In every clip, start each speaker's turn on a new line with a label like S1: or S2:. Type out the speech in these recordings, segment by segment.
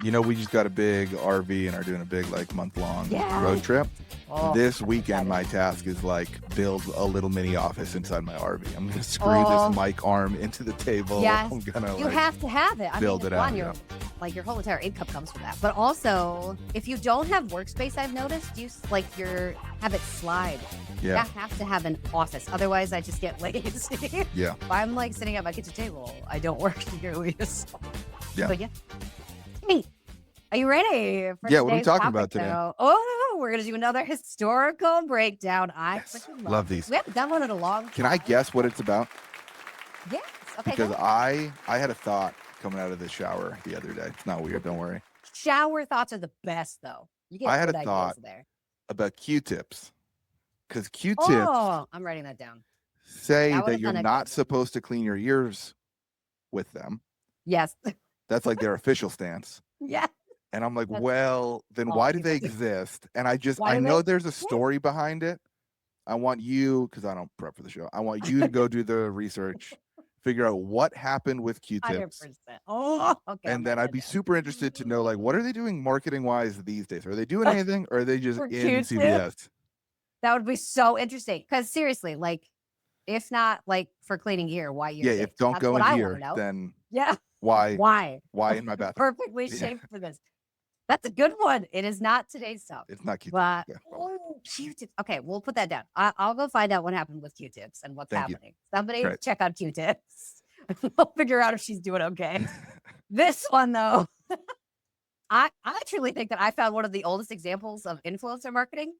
S1: You know, we just got a big RV and are doing a big like month-long road trip. This weekend, my task is like build a little mini office inside my RV. I'm gonna screw this mic arm into the table.
S2: Yes.
S1: I'm gonna
S2: You have to have it.
S1: Build it out.
S2: Like your whole entire income comes from that. But also, if you don't have workspace, I've noticed you have it slide.
S1: Yeah.
S2: You have to have an office. Otherwise, I just get lazy.
S1: Yeah.
S2: If I'm like sitting at my kitchen table, I don't work nearly as much.
S1: Yeah.
S2: But yeah. Hey, are you ready for
S1: what are we
S2: today's
S1: talking
S2: topic,
S1: about today?
S2: though? Oh, we're gonna do another historical breakdown. I freaking
S1: love these.
S2: We haven't done one in a long time.
S1: Can I guess what it's about?
S2: Yes. Okay.
S1: Because I had a thought coming out of the shower the other day. It's not weird. Don't worry.
S2: Shower thoughts are the best, though. You get
S1: I had
S2: good
S1: a
S2: ideas
S1: thought
S2: there.
S1: about Q-tips. Because Q-tips
S2: Oh, I'm writing that down.
S1: say
S2: That
S1: that
S2: would've
S1: you're
S2: been a
S1: not
S2: good-
S1: supposed to clean your ears with them.
S2: Yes.
S1: That's like their official stance.
S2: Yeah.
S1: And I'm like,
S2: That's
S1: well, then
S2: all
S1: why do
S2: people
S1: they
S2: do.
S1: exist? And I
S2: Why do
S1: know
S2: they-
S1: there's a story behind it. I want you, because I don't prep for the show, I want you to go do the research, figure out what happened with Q-tips.
S2: 100%. Oh, okay.
S1: And then I'd be super interested to know, like, what are they doing marketing wise these days? Are they doing anything or are they just
S2: For
S1: in
S2: Q-tips?
S1: CVS?
S2: That would be so interesting. Because seriously, like, if not like for cleaning ear, why ear?
S1: Yeah, if don't
S2: That's
S1: go
S2: what
S1: in
S2: I wanna
S1: here,
S2: know.
S1: then
S2: Yeah.
S1: why
S2: Why?
S1: in my bathroom?
S2: Perfectly
S1: Yeah.
S2: shaped for this. That's a good one. It is not today's stuff.
S1: It's not Q-tips.
S2: But
S1: Yeah.
S2: Q-tips. Okay, we'll put that down. I'll go find out what happened with Q-tips and what's
S1: Thank you.
S2: happening. Somebody
S1: Great.
S2: check on Q-tips. We'll figure out if she's doing okay. This one though, I truly think that I found one of the oldest examples of influencer marketing.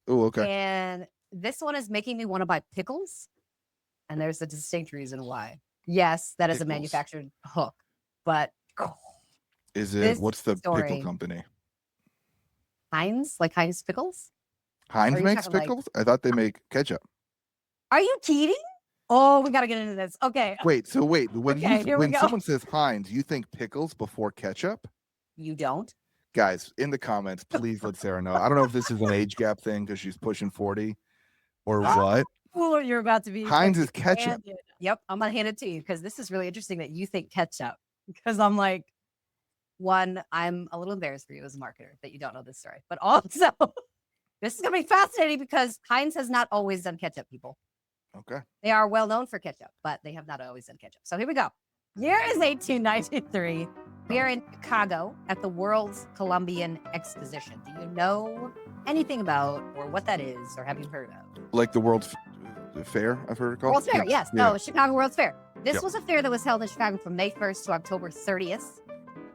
S1: Oh, okay.
S2: And this one is making me want to buy pickles. And there's a distinct reason why. Yes, that is a
S1: Pickles.
S2: manufactured hook, but
S1: Is
S2: this
S1: it what's the
S2: story-
S1: pickle company?
S2: Heinz, like Heinz pickles.
S1: Heinz
S2: Are you
S1: makes
S2: talking, like-
S1: pickles? I thought they make ketchup.
S2: Are you kidding? Oh, we got to get into this. Okay.
S1: Wait, when
S2: Okay, here we
S1: when
S2: go.
S1: someone says Heinz, you think pickles before ketchup?
S2: You don't?
S1: Guys, in the comments, please let Sarah know. I don't know if this is an age gap thing because she's pushing 40 or what.
S2: Cool, you're about to be.
S1: Heinz is ketchup.
S2: handed. Yep, I'm gonna hand it to you because this is really interesting that you think ketchup. Because I'm like, one, I'm a little embarrassed for you as a marketer that you don't know this story, but also this is gonna be fascinating because Heinz has not always done ketchup, people.
S1: Okay.
S2: They are well known for ketchup, but they have not always done ketchup. So here we go. Year is 1893. We are in Chicago at the World's Columbian Exposition. Do you know anything about or what that is, or have you heard of?
S1: Like the World's Fair, I've heard it called.
S2: World's Fair,
S1: Yeah.
S2: yes.
S1: Yeah.
S2: No, Chicago World's Fair. This
S1: Yep.
S2: was a fair that was held in Chicago from May 1st to October 30th.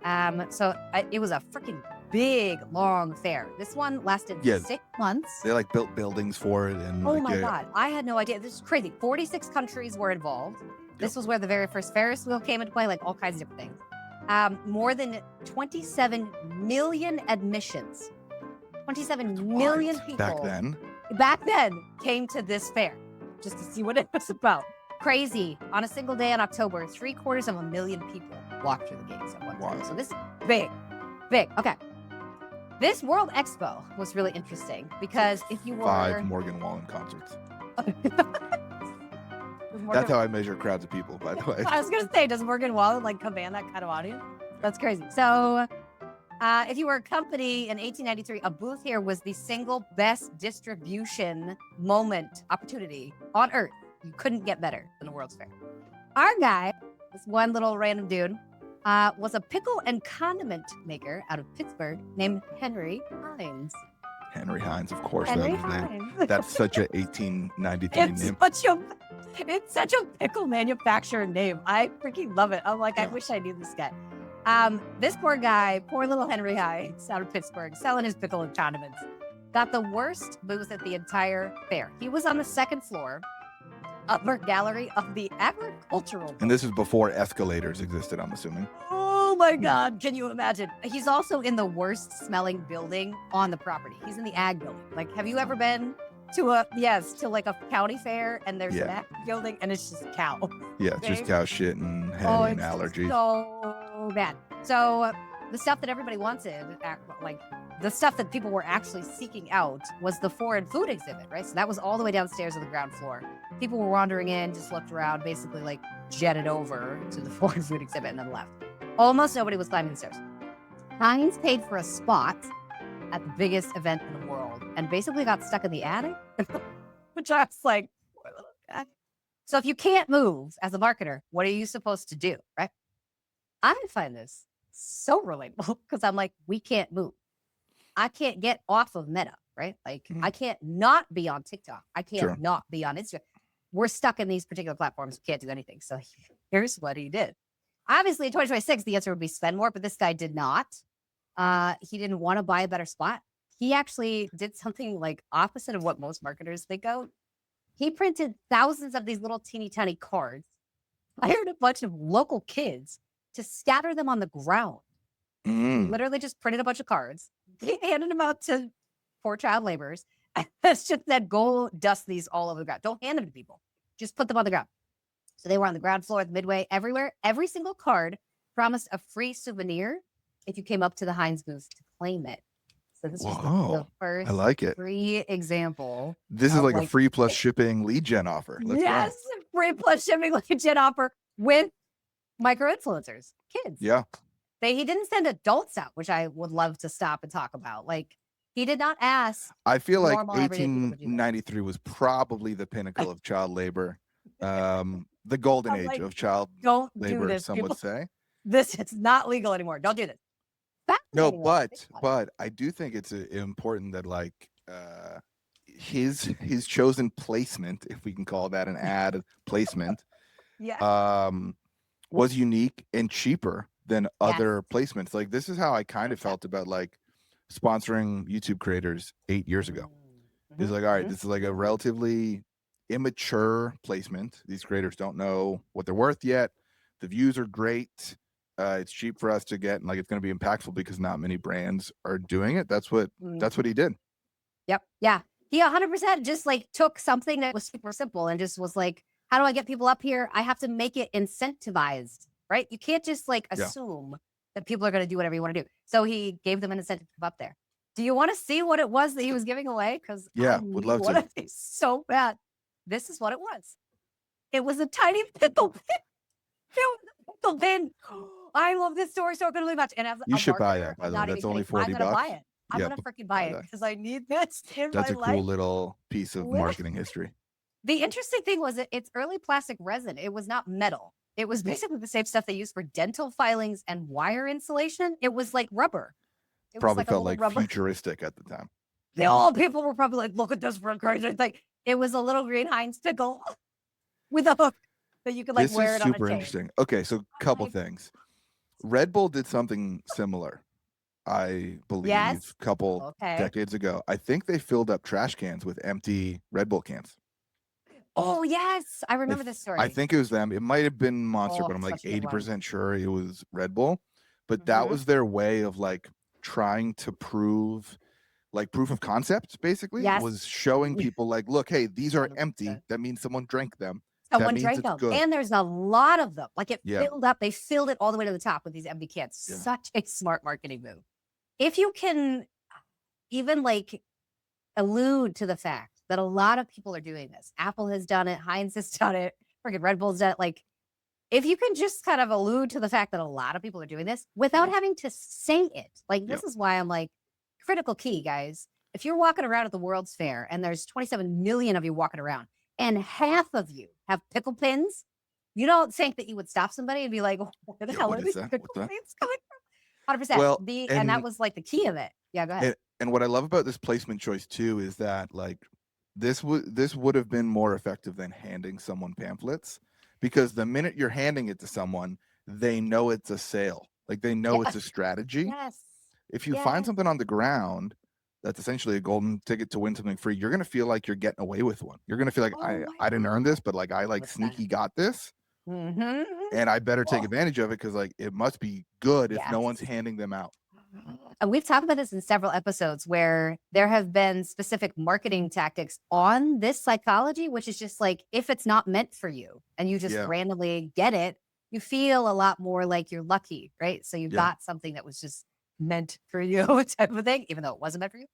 S2: It was a freaking big, long fair. This one lasted
S1: Yeah.
S2: 6 months.
S1: They like built buildings for it and
S2: Oh
S1: like,
S2: my
S1: yeah.
S2: God. I had no idea. This is crazy. 46 countries were involved. This was where the very first Ferris wheel came into play, like all kinds of different things. More than 27 million admissions. 27 million
S1: What?
S2: people
S1: Back then.
S2: came to this fair just to see what it was about. Crazy. On a single day in October, 750,000 people walked through the gates at one time.
S1: Wow.
S2: So this is big. Okay. This World Expo was really interesting because if you were
S1: 5 Morgan Wallen concerts. That's how I measure crowds of people, by the way.
S2: I was gonna say, does Morgan Wallen like command that kind of audience? That's crazy. So, if you were a company in 1893, a booth here was the single best distribution opportunity on Earth. You couldn't get better than the World's Fair. Our guy, this one little random dude, was a pickle and condiment maker out of Pittsburgh named Henry Heinz.
S1: Henry Heinz, of course.
S2: Henry
S1: that was named.
S2: Heinz.
S1: That's such a 1893 name.
S2: It's such a pickle manufacturer name. I freaking love it. I'm like, I
S1: Yeah.
S2: wish I knew this guy. This poor guy, poor little Henry Heinz out of Pittsburgh, selling his pickle and condiments, got the worst booth at the entire fair. He was on the second floor, upper gallery of the agricultural.
S1: And this is before escalators existed, I'm assuming.
S2: Oh my God, can you imagine? He's also in the worst smelling building on the property. He's in the ag building. Like, have you ever been to like a county fair and there's an ag building and it's just cow?
S1: Yeah, it's just
S2: Okay.
S1: cow shit and hay and
S2: it's
S1: allergies.
S2: so bad. So the stuff that everybody wanted, like the stuff that people were actually seeking out was the foreign food exhibit, right? So that was all the way downstairs on the ground floor. People were wandering in, just looked around, basically like jetted over to the foreign food exhibit and then left. Almost nobody was climbing the stairs. Heinz paid for a spot at the biggest event in the world and basically got stuck in the attic, which I was like, okay. So if you can't move as a marketer, what are you supposed to do, right? I find this so relatable because I'm like, we can't move. I can't get off of Meta, right? Like, I can't not be on TikTok. I can't not be on Instagram. We're stuck in these particular platforms. We can't do anything. So here's what he did. Obviously, in 2026, the answer would be spend more, but this guy did not. He didn't want to buy a better spot. He actually did something like opposite of what most marketers think of. He printed thousands of these little teeny tiny cards, hired a bunch of local kids to scatter them on the ground. Literally just printed a bunch of cards. He handed them out to poor child laborers. It's just that go dust these all over the ground. Don't hand them to people. Just put them on the ground. So they were on the ground floor, the midway, everywhere. Every single card promised a free souvenir if you came up to the Heinz booth to claim it. So this was the first
S1: I like it.
S2: free example.
S1: This is like a free plus shipping lead gen offer. Let's go.
S2: Free plus shipping lead gen offer with micro influencers, kids.
S1: Yeah.
S2: He didn't send adults out, which I would love to stop and talk about. Like, he did not ask.
S1: I feel like 1893 was probably the pinnacle of child labor. The golden age of child labor, some would say.
S2: This is not legal anymore. Don't do this.
S1: No, but I do think it's important that like his chosen placement, if we can call that an ad placement, was unique and cheaper than other placements. Like, this is how I kind of felt about like sponsoring YouTube creators 8 years ago. It's like, all right, this is like a relatively immature placement. These creators don't know what they're worth yet. The views are great. It's cheap for us to get, and like it's going to be impactful because not many brands are doing it. That's what he did.
S2: Yep. Yeah. He 100% just like took something that was super simple and just was like, how do I get people up here? I have to make it incentivized, right? You can't just like assume that people are going to do whatever you want to do. So he gave them an incentive to come up there. Do you want to see what it was that he was giving away? Because
S1: would love to.
S2: It's so bad. This is what it was. It was a tiny pickle pin. It was a pickle pin. I love this story so really much. And as
S1: you should buy that, by the way. That's only $40.
S2: I'm gonna buy it. I'm gonna freaking buy it because I need this in my life.
S1: That's a cool little piece of marketing history.
S2: The interesting thing was it's early plastic resin. It was not metal. It was basically the same stuff they used for dental filings and wire insulation. It was like rubber. It
S1: probably felt like futuristic at the time.
S2: People were probably like, look at this for crazy. Like, it was a little green Heinz pickle with a hook that you could like wear it on a chain. This is super interesting.
S1: Okay, so a couple things. Red Bull did something similar, I believe, a couple decades ago. I think they filled up trash cans with empty Red Bull cans.
S2: Oh, yes. I remember this story.
S1: I think it was them. It might have been Monster, but I'm like 80% sure it was Red Bull. But that was their way of like trying to prove of concept, basically. Was showing people like, look, hey, these are 100%. Empty. That means someone drank them.
S2: Someone drank them. Good. And there's a lot of them. Like, it filled up. They filled it all the way to the top with these empty cans. Such a smart marketing move. If you can even like allude to the fact that a lot of people are doing this. Apple has done it. Heinz has done it. Freaking Red Bull's done it. Like, if you can just kind of allude to the fact that a lot of people are doing this without having to say it. Like, this is why I'm like, critical key, guys. If you're walking around at the World's Fair and there's 27 million of you walking around and half of you have pickle pins, you don't think that you would stop somebody and be like, where the hell are these pickle pins coming from? 100%. Well, and that was like the key of it. Yeah, go ahead.
S1: And what I love about this placement choice too is that like this would have been more effective than handing someone pamphlets, because the minute you're handing it to someone, they know it's a sale. Like, they know it's a strategy.
S2: Yes.
S1: If you find something on the ground that's essentially a golden ticket to win something free, you're going to feel like you're getting away with one. You're going to feel like, I didn't earn this, but like I like sneaky got this. And I better take advantage of it because like it must be good if no one's handing them out.
S2: And we've talked about this in several episodes where there have been specific marketing tactics on this psychology, which is just like, if it's not meant for you and you just randomly get it, you feel a lot more like you're lucky, right? So you got something that was just meant for you type of thing, even though it wasn't meant for you.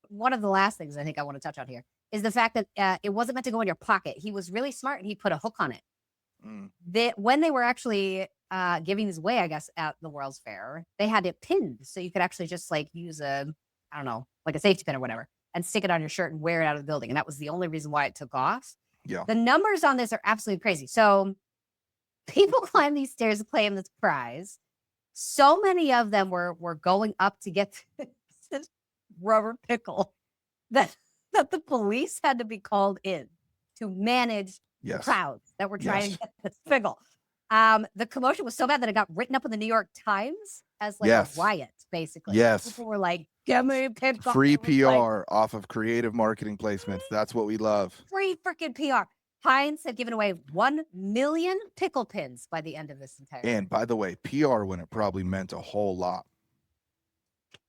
S2: One of the last things I think I want to touch on here is the fact that it wasn't meant to go in your pocket. He was really smart and he put a hook on it. When they were actually giving these away, I guess, at the World's Fair, they had it pinned. So you could actually just like use I don't know, like a safety pin or whatever, and stick it on your shirt and wear it out of the building. And that was the only reason why it took off.
S1: Yeah.
S2: The numbers on this are absolutely crazy. So people climb these stairs to claim this prize. So many of them were going up to get this rubber pickle that the police had to be called in to manage the crowds that were trying to get this pickle. The commotion was so bad that it got written up in the New York Times as like a riot, basically.
S1: Yes.
S2: People were like, "Give me a pickle."
S1: Free PR off of creative marketing placements. That's what we love.
S2: Free freaking PR. Heinz had given away 1 million pickle pins by the end of this entire
S1: And by the way, PR when it probably meant a whole lot.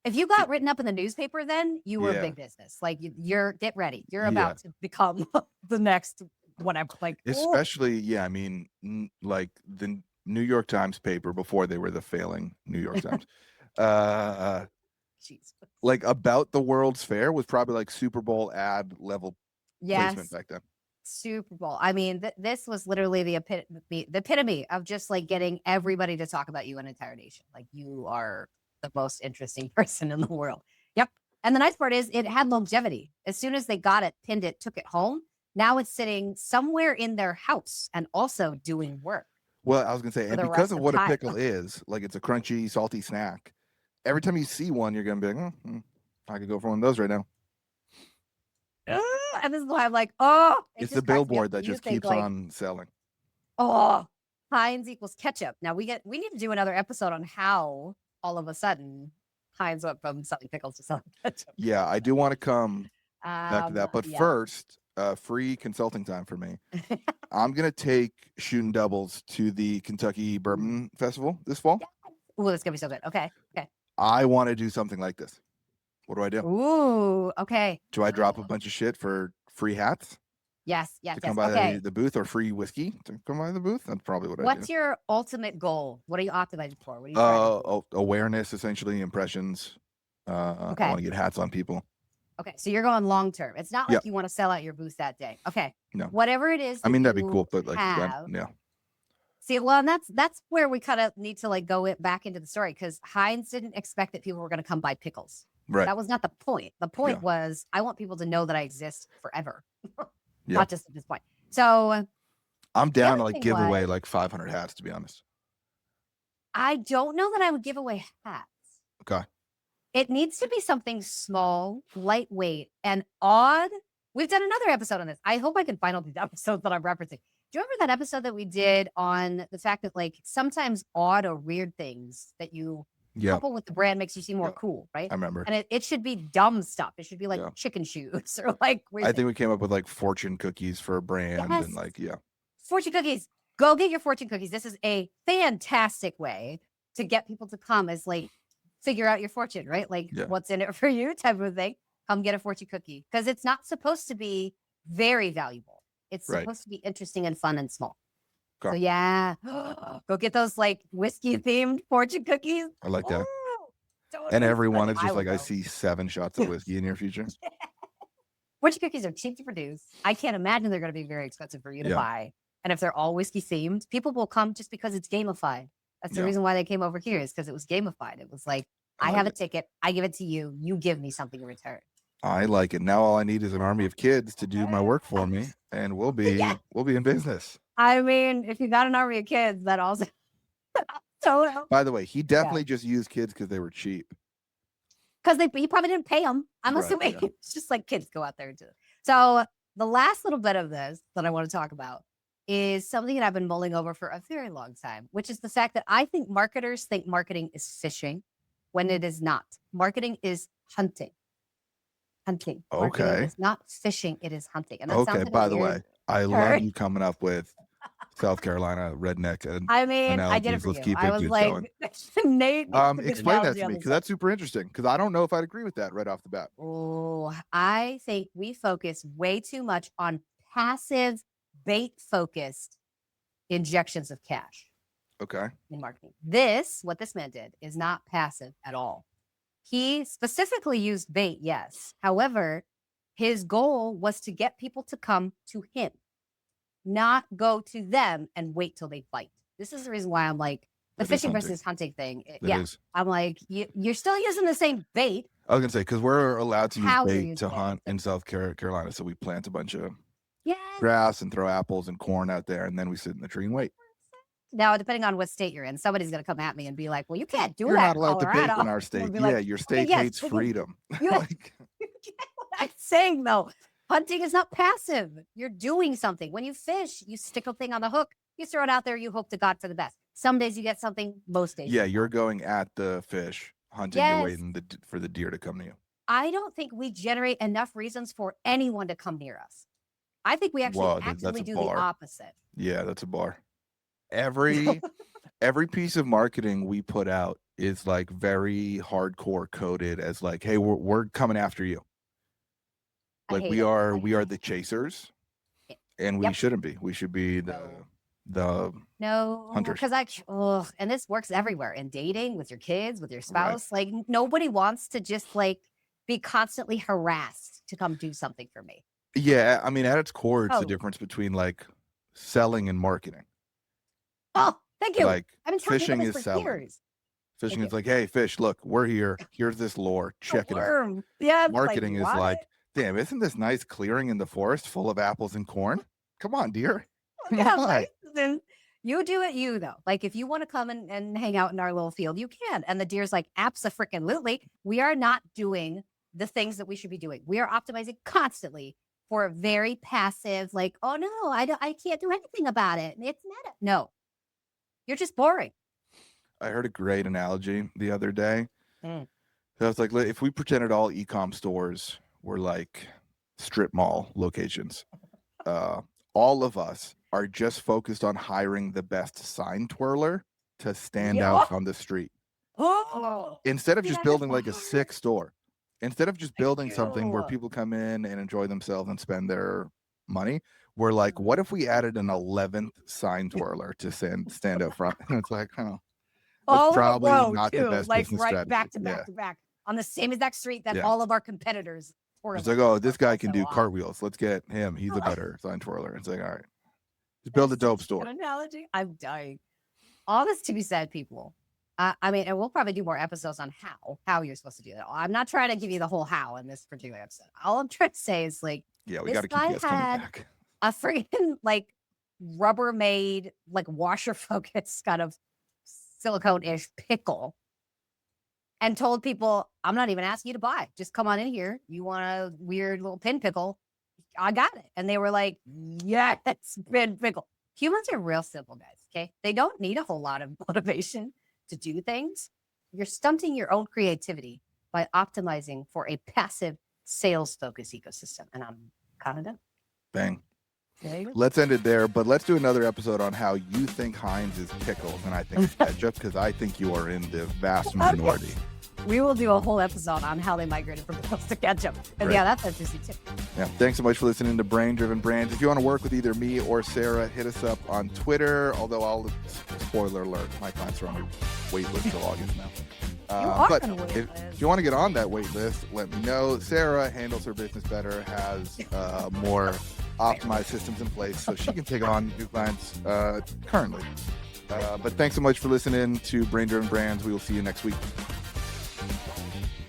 S2: If you got written up in the newspaper, then you were big business. Like you're get ready. You're about to become the next whatever. Like
S1: especially, I mean, like the New York Times paper before they were the failing New York Times. Like about the World's Fair was probably like Super Bowl ad level placement back then.
S2: Super Bowl. I mean, this was literally the epitome of just like getting everybody to talk about you an entire nation. Like you are the most interesting person in the world. Yep. And the nice part is it had longevity. As soon as they got it, pinned it, took it home, now it's sitting somewhere in their house and also doing work.
S1: Well, I was going to say, and because of what a pickle is, like it's a crunchy, salty snack, every time you see one, you're going to be like, I could go for one of those right now.
S2: And this is why I'm like,
S1: it's the billboard that just keeps on selling.
S2: Heinz equals ketchup. Now we need to do another episode on how all of a sudden Heinz went from selling pickles to selling ketchup.
S1: Yeah, I do want to come back to that. But first, free consulting time for me. I'm going to take shooting doubles to the Kentucky Bourbon Festival this fall.
S2: Ooh, that's going to be so good. Okay.
S1: I want to do something like this. What do I do?
S2: Ooh, okay.
S1: Do I drop a bunch of shit for free hats?
S2: Yes.
S1: To come by the booth, or free whiskey to come by the booth? That's probably what I do.
S2: What's your ultimate goal? What are you optimizing for? What are you
S1: awareness, essentially, impressions. I want to get hats on people.
S2: Okay, so you're going long term. It's not like you want to sell out your booth that day. Okay.
S1: No.
S2: Whatever it is.
S1: I mean, that'd be cool, but like,
S2: See, well, and that's where we kind of need to like go back into the story, because Heinz didn't expect that people were going to come buy pickles.
S1: Right.
S2: That was not the point. The point was I want people to know that I exist forever, not just at this point. So
S1: I'm down to like give away like 500 hats, to be honest.
S2: I don't know that I would give away hats.
S1: Okay.
S2: It needs to be something small, lightweight, and odd. We've done another episode on this. I hope I can find all these episodes that I'm referencing. Do you remember that episode that we did on the fact that like sometimes odd or weird things that you couple with the brand makes you seem more cool, right?
S1: I remember.
S2: And it should be dumb stuff. It should be like chicken shoes or like weird
S1: I think we came up with like fortune cookies for a brand and like,
S2: fortune cookies. Go get your fortune cookies. This is a fantastic way to get people to come as like figure out your fortune, right? Like what's in it for you type of thing. Come get a fortune cookie, because it's not supposed to be very valuable. It's supposed to be interesting and fun and small. So go get those like whiskey themed fortune cookies.
S1: I like that. And everyone is just like, I see 7 shots of whiskey in your future.
S2: Fortune cookies are cheap to produce. I can't imagine they're going to be very expensive for you to buy. And if they're all whiskey themed, people will come just because it's gamified. That's the reason why they came over here, is because it was gamified. It was like, I have a ticket. I give it to you. You give me something in return.
S1: I like it. Now all I need is an army of kids to do my work for me, and we'll be in business.
S2: I mean, if you got an army of kids, that also helps.
S1: By the way, he definitely just used kids because they were cheap.
S2: Because he probably didn't pay them. I'm assuming it's just like kids go out there and do it. So the last little bit of this that I want to talk about is something that I've been mulling over for a very long time, which is the fact that I think marketers think marketing is fishing when it is not. Marketing is hunting. Marketing is not fishing, it is hunting. And that
S1: by the way, I love you coming up with South Carolina redneck.
S2: I mean, I did it for you. I was like, Nate.
S1: Explain that to me, because that's super interesting. Because I don't know if I'd agree with that right off the bat.
S2: Oh, I think we focus way too much on passive, bait-focused injections of cash.
S1: Okay.
S2: In marketing. What this man did is not passive at all. He specifically used bait, yes. However, his goal was to get people to come to him, not go to them and wait till they bite. This is the reason why I'm like, The fishing versus hunting thing. Yeah. I'm like, you're still using the same bait.
S1: I was gonna say, because we're allowed to use bait to hunt in South Carolina, so we plant a bunch of grass and throw apples and corn out there, and then we sit in the tree and wait.
S2: Now, depending on what state you're in, somebody's gonna come at me and be like, "Well, you can't do that."
S1: You're not allowed to bait in our state. Yeah, your state hates freedom.
S2: You get what I'm saying, though. Hunting is not passive. You're doing something. When you fish, you stick a thing on the hook, you throw it out there, you hope to God for the best. Some days you get something, most days.
S1: Yeah, you're going at the fish, hunting, you're waiting for the deer to come to you.
S2: I don't think we generate enough reasons for anyone to come near us. I think we actually actively do the opposite.
S1: Yeah, that's a bar. Every piece of marketing we put out is like very hardcore coded as like, hey, we're coming after you. Like we are the chasers, and we shouldn't be. We should be the hunters.
S2: Because and this works everywhere in dating, with your kids, with your spouse. Right. Like nobody wants to just like be constantly harassed to come do something for me.
S1: Yeah, I mean, at its core, it's the difference between like selling and marketing.
S2: Oh, thank you.
S1: Like fishing is selling. Years. Fishing is like, hey, fish, look, we're here. Here's this lure. Check it out.
S2: Yeah.
S1: Marketing is like, damn, isn't this nice clearing in the forest full of apples and corn? Come on, dear.
S2: Yeah, right. Then you do it, though. Like if you want to come and hang out in our little field, you can. And the deer's like, abso-freaking-lutely. We are not doing the things that we should be doing. We are optimizing constantly for a very passive, like, oh no, I can't do anything about it. It's meta. No, you're just boring.
S1: I heard a great analogy the other day. I was like, if we pretended all e-com stores were like strip mall locations, all of us are just focused on hiring the best sign twirler to stand out on the street. Instead of just building like a sick store. Instead of just building something where people come in and enjoy themselves and spend their money, we're like, what if we added an 11th sign twirler to stand up front? And it's like, that's probably not the best business strategy.
S2: Back to back on the same exact street that all of our competitors.
S1: It's like, oh, this guy can do cartwheels. Let's get him. He's a better sign twirler. It's like, all right, just build a dope store.
S2: An analogy. I'm dying. All this to be said, people. I mean, and we'll probably do more episodes on how you're supposed to do that. I'm not trying to give you the whole how in this particular episode. All I'm trying to say is like,
S1: yeah, we got to keep you guys coming back.
S2: A freaking like Rubbermaid, like washer focus kind of silicone-ish pickle, and told people, I'm not even asking you to buy. Just come on in here. You want a weird little pin pickle? I got it. And they were like, yes, pin pickle. Humans are real simple, guys. Okay. They don't need a whole lot of motivation to do things. You're stunting your own creativity by optimizing for a passive sales focused ecosystem. And I'm kind of done.
S1: Bang. Let's end it there, but let's do another episode on how you think Heinz is pickles and I think it's ketchup, because I think you are in the vast minority.
S2: We will do a whole episode on how they migrated from pickles to ketchup. And yeah, that's interesting too.
S1: Yeah, thanks so much for listening to Brain Driven Brands. If you want to work with either me or Sarah, hit us up on Twitter. Although spoiler alert, my clients are on a wait list till August now. But if you want to get on that wait list, let me know. Sarah handles her business better, has more optimized systems in place, so she can take on new clients currently. But thanks so much for listening to Brain Driven Brands. We will see you next week.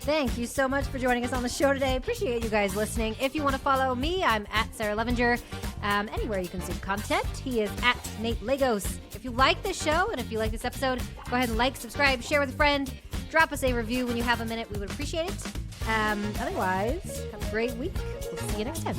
S2: Thank you so much for joining us on the show today. Appreciate you guys listening. If you want to follow me, I'm at Sarah Levinger. Anywhere you consume content, he is at Nate Lagos. If you like this show and if you like this episode, go ahead and like, subscribe, share with a friend. Drop us a review when you have a minute. We would appreciate it. Otherwise, have a great week. We'll see you next time.